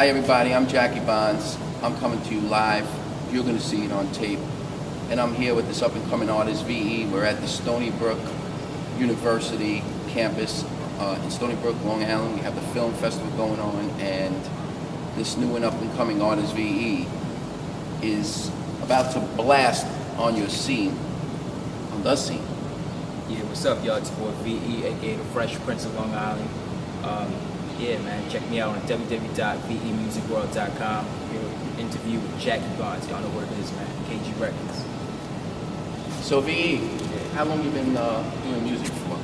Hi everybody, I'm Jackie Bonds. I'm coming to you live. You're going to see it on tape. And I'm here with this up and coming artist, VE. We're at the Stony Brook University campus in Stony Brook, Long Island. We have the film festival going on, and this new and up and coming artist, VE, is about to blast on your scene, on the scene. Yeah, what's up, y'all? It's your boy VE, aka the Fresh Prince of Long Island. Yeah, man, check me out on www.vemusicworld.com. Here, interview with Jackie Bonds. Y'all know what it is, man. KG Records. So VE, how long you been doing music for?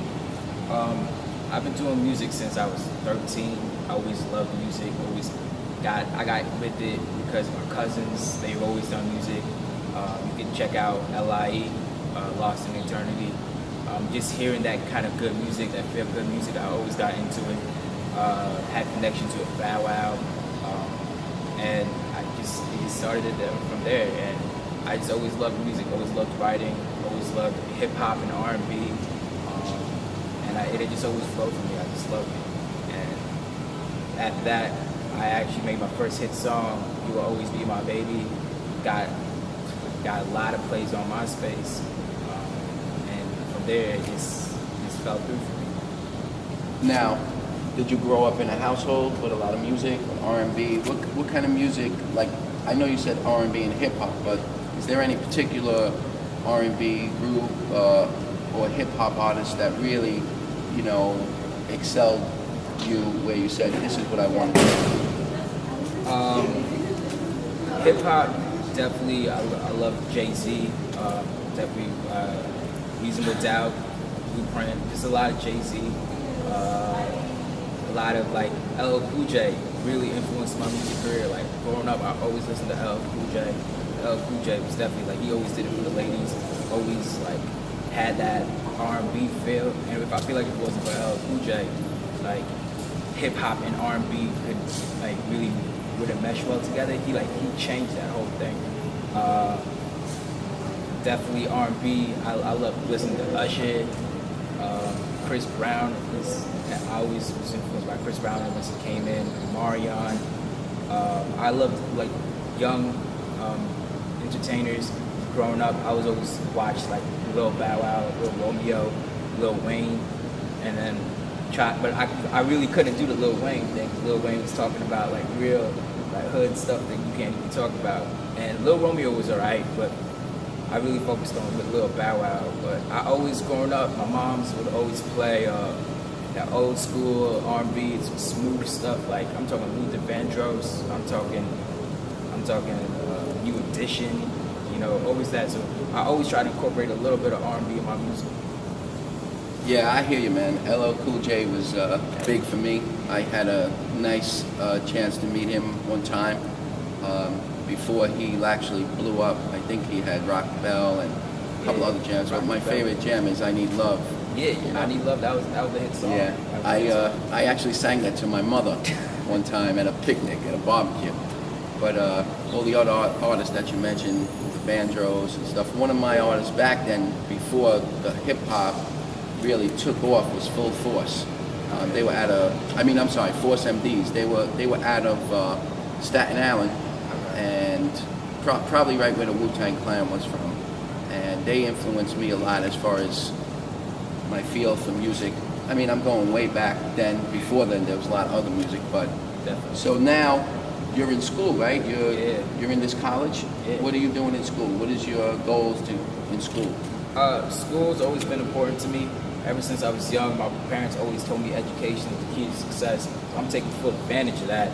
I've been doing music since I was 13. I always loved music. I got with it because my cousins, they've always done music. You can check out LIE, Lost in Eternity. Just hearing that kind of good music, that feel good music, I always got into it. Had connection to it, Bow Wow, and it just started it from there. And I just always loved music, always loved writing, always loved hip hop and R&B, and it just always flowed for me. I just loved it. And after that, I actually made my first hit song, "You Will Always Be My Baby." Got a lot of plays on MySpace, and from there it just fell through for me. Now, did you grow up in a household with a lot of music, R&B? What kind of music? Like, I know you said R&B and hip hop, but is there any particular R&B group or hip hop artist that really, excelled you, where you said, "This is what I want to do"? Hip hop, definitely. I love Jay-Z. Definitely Reasonable Doubt, Blueprint. Just a lot of Jay-Z. A lot of like LL Cool J really influenced my music career. Like growing up, I always listened to LL Cool J. LL Cool J was definitely like, he always did it for the ladies. Always like had that R&B feel. And if I feel like if it wasn't for LL Cool J, like hip hop and R&B could like really wouldn't mesh well together. He changed that whole thing. Definitely R&B. I love listening to Usher. Chris Brown I always was influenced by Chris Brown once he came in. Marion. I loved like young entertainers. Growing up, I was always watched like Lil Bow Wow, Lil Romeo, Lil Wayne, and then but I really couldn't do the Lil Wayne thing. Lil Wayne was talking about like real like hood stuff that you can't even talk about. And Lil Romeo was alright, but I really focused on with Lil Bow Wow. But I always, growing up, my moms would always play that old school R&B, smooth stuff. Like I'm talking Luther Vandross. I'm talking New Edition. Always that. So I always try to incorporate a little bit of R&B in my music. Yeah, I hear you, man. LL Cool J was big for me. I had a nice chance to meet him one time before he actually blew up. I think he had Rock the Bell and a couple other jams. But my favorite jam is "I Need Love." Yeah, "I Need Love." That was the hit song. Yeah, I actually sang that to my mother one time at a picnic, at a barbecue. But all the other artists that you mentioned, the Vandross and stuff. One of my artists back then, before the hip hop really took off, was Full Force. They were Force MDs. They were out of Staten Island, and probably right where the Wu-Tang Clan was from. And they influenced me a lot as far as my feel for music. I mean, I'm going way back then. Before then, there was a lot of other music, but Definitely. So now you're in school, right? You're in this college. Yeah. What are you doing in school? What is your goals in school? School's always been important to me. Ever since I was young, my parents always told me education is the key to success. I'm taking full advantage of that.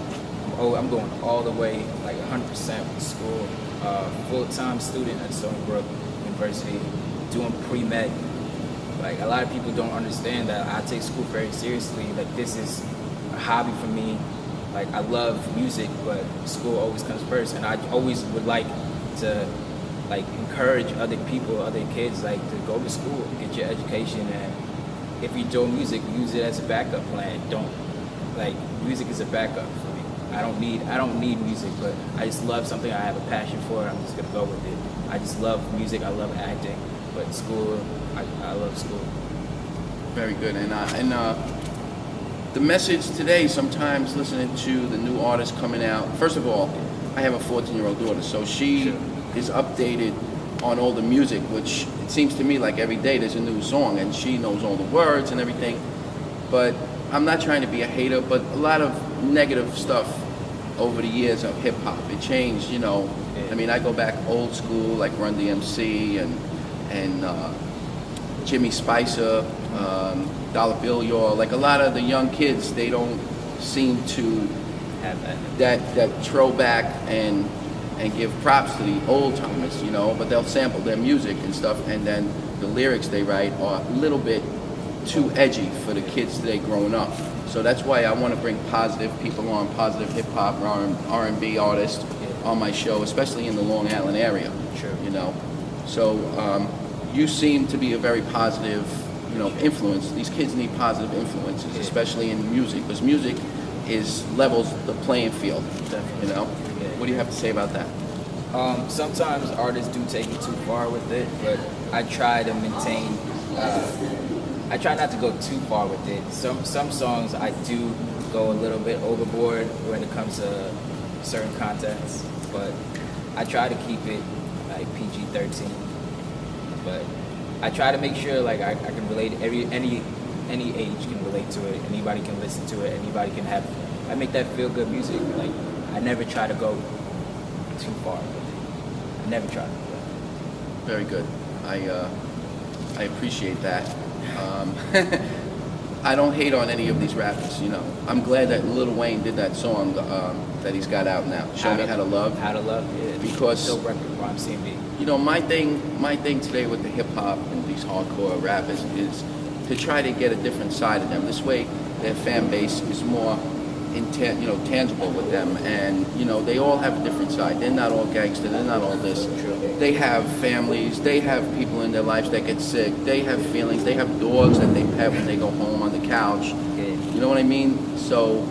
I'm going all the way, like 100% with school. Full-time student at Stony Brook University, doing pre-med. Like a lot of people don't understand that I take school very seriously. Like this is a hobby for me. Like I love music, but school always comes first. And I always would like to encourage other people, other kids, to go to school, get your education, and if you're doing music, use it as a backup plan. Music is a backup for me. I don't need music, but I just love something I have a passion for. I'm just gonna go with it. I just love music. I love acting, but school, I love school. Very good. And the message today, sometimes listening to the new artists coming out, first of all, I have a 14-year-old daughter, so she is updated on all the music, which it seems to me like every day there's a new song, and she knows all the words and everything. But I'm not trying to be a hater, but a lot of negative stuff over the years of hip-hop. It changed, you know. I mean, I go back old school, like Run DMC and Jimmy Spicer, Dollar Bill, Y'all. Like a lot of the young kids, they don't seem to Have that throwback and give props to the old timers, you know. But they'll sample their music and stuff, and then the lyrics they write are a little bit too edgy for the kids today growing up. So that's why I want to bring positive people on, positive hip hop, R&B artists on my show, especially in the Long Island area. Sure. You know, so you seem to be a very positive, you know, influence. These kids need positive influences, especially in music, because music levels the playing field. Definitely. You know, what do you have to say about that? Sometimes artists do take it too far with it, but I try to maintain. I try not to go too far with it. Some songs I do go a little bit overboard when it comes to certain contents, but I try to keep it like PG-13. But I try to make sure like I can relate. Any age can relate to it. Anybody can listen to it. Anybody can have. I make that feel good music. Like I never try to go too far with it. I never try to do that. Very good. I appreciate that. I don't hate on any of these rappers, you know. I'm glad that Lil Wayne did that song that he's got out now. Show Me How to Love. How to Love, yeah. Because dope record from CMB. you know, my thing today with the hip hop and these hardcore rappers is to try to get a different side of them. This way, their fan base is more tangible with them, and you know, they all have a different side. They're not all gangster. They're not all this. They have families. They have people in their lives that get sick. They have feelings. They have dogs that they pet when they go home on the couch. You know what I mean? So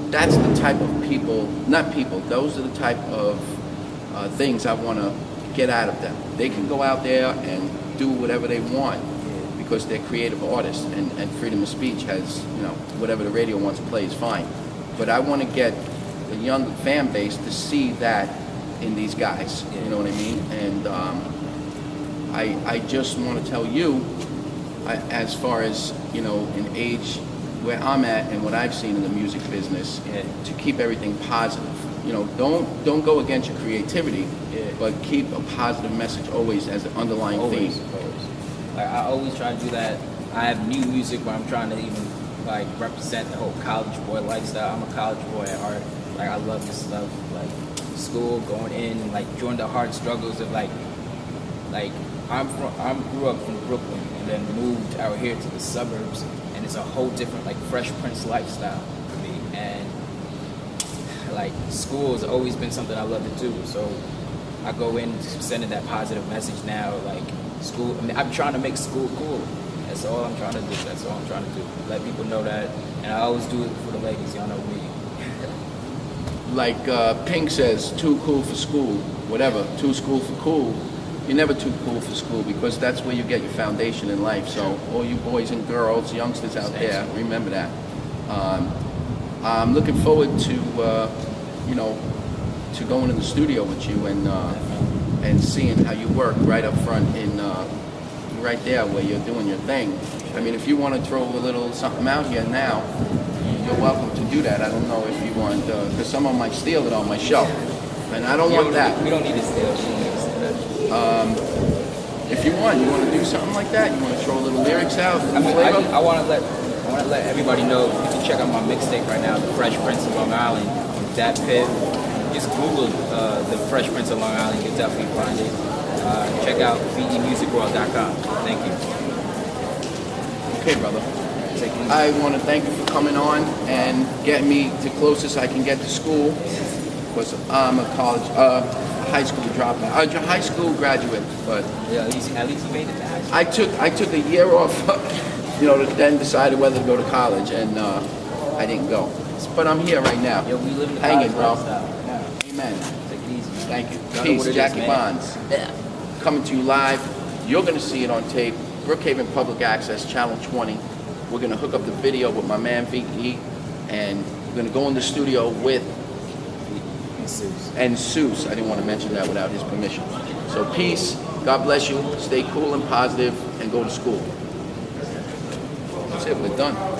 that's the type of people, not people. Those are the type of things I want to get out of them. They can go out there and do whatever they want because they're creative artists, and freedom of speech has, you know, whatever the radio wants to play is fine. But I want to get the young fan base to see that in these guys. You know what I mean? And I just want to tell you, as far as, you know, in age where I'm at and what I've seen in the music business, to keep everything positive. You know, don't go against your creativity, but keep a positive message always as an underlying theme. Always. Like, I always try to do that. I have new music where I'm trying to even like represent the whole college boy lifestyle. I'm a college boy at heart. Like I love this stuff. Like school, going in, and like during the hard struggles of like I grew up from Brooklyn and then moved out here to the suburbs, and it's a whole different like Fresh Prince lifestyle for me. And like school has always been something I love to do. So I go in sending that positive message now. Like school, I mean, I'm trying to make school cool. That's all I'm trying to do. That's all I'm trying to do. Let people know that, and I always do it for the ladies. Y'all know me. Like Pink says, too cool for school, whatever. Too school for cool. You're never too cool for school because that's where you get your foundation in life. So all you boys and girls, youngsters out there, remember that. I'm looking forward to you know, to going in the studio with you and seeing how you work right up front in. Right there where you're doing your thing. I mean, if you want to throw a little something out here now, you're welcome to do that. I don't know if you want, because someone might steal it on my show, and I don't want that. We don't need to steal. If you want to do something like that, you want to throw a little lyrics out. I want to let everybody know. You can check out my mixtape right now, The Fresh Prince of Long Island, with Dat Piff. Just Google The Fresh Prince of Long Island. You'll definitely find it. Check out VEmusicworld.com. Thank you. Okay, brother. I want to thank you for coming on and getting me the closest I can get to school, because I'm a high school dropout, a high school graduate. But yeah, at least you made it to high school. I took a year off, you know, then decided whether to go to college, and I didn't go. But I'm here right now. Yo, we live in the hanging, bro. Lifestyle. Yeah. Amen. Take it easy. Thank you. Y'all know Peace, what it Jackie is, Bonds. Yeah. Coming to you live. You're going to see it on tape. Brookhaven Public Access, Channel 20. We're going to hook up the video with my man VE. and we're going to go in the studio with and Seuss. I didn't want to mention that without his permission. So peace, God bless you, stay cool and positive, and go to school. That's it, we're done.